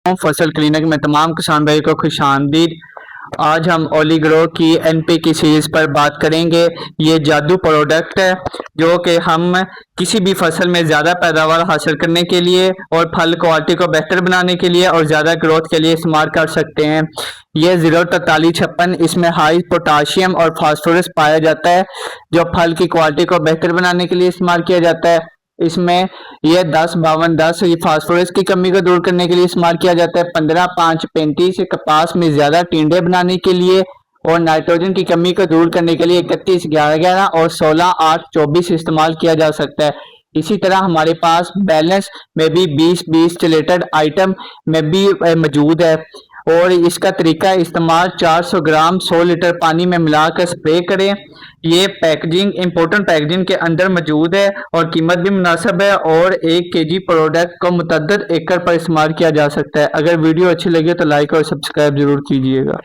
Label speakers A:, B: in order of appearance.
A: फसल क्लिनिक में तमाम किसान भाई को खुश आमदीद। आज हम ओलिग्रो की एनपी की सीरीज पर बात करेंगे। ये जादू प्रोडक्ट है जो कि हम किसी भी फसल में ज़्यादा पैदावार हासिल करने के लिए और फल क्वालिटी को बेहतर बनाने के लिए और ज़्यादा ग्रोथ के लिए इस्तेमाल कर सकते हैं। ये 04356 इसमें हाई पोटाशियम और फास्फोरस पाया जाता है जो फल की क्वालिटी को बेहतर बनाने के लिए इस्तेमाल किया जाता है। इसमें ये 10-52-10 ये फास्फोरस की कमी को दूर करने के लिए इस्तेमाल किया जाता है। 15-5-35 कपास में ज़्यादा टिंडे बनाने के लिए और नाइट्रोजन की कमी को दूर करने के लिए 31-11-11 और 16-8-24 इस्तेमाल किया जा सकता है। इसी तरह हमारे पास बैलेंस में भी 20-20 चिलेटेड आइटम में भी मौजूद है और इसका तरीका इस्तेमाल 400 ग्राम 100 लीटर पानी में मिलाकर स्प्रे करें। ये पैकेजिंग इम्पोर्टेंट पैकेजिंग के अंदर मौजूद है और कीमत भी मुनासिब है और 1 kg प्रोडक्ट को मुतअद्दिद एकड़ पर इस्तेमाल किया जा सकता है। अगर वीडियो अच्छी लगे तो लाइक और सब्सक्राइब जरूर कीजिएगा।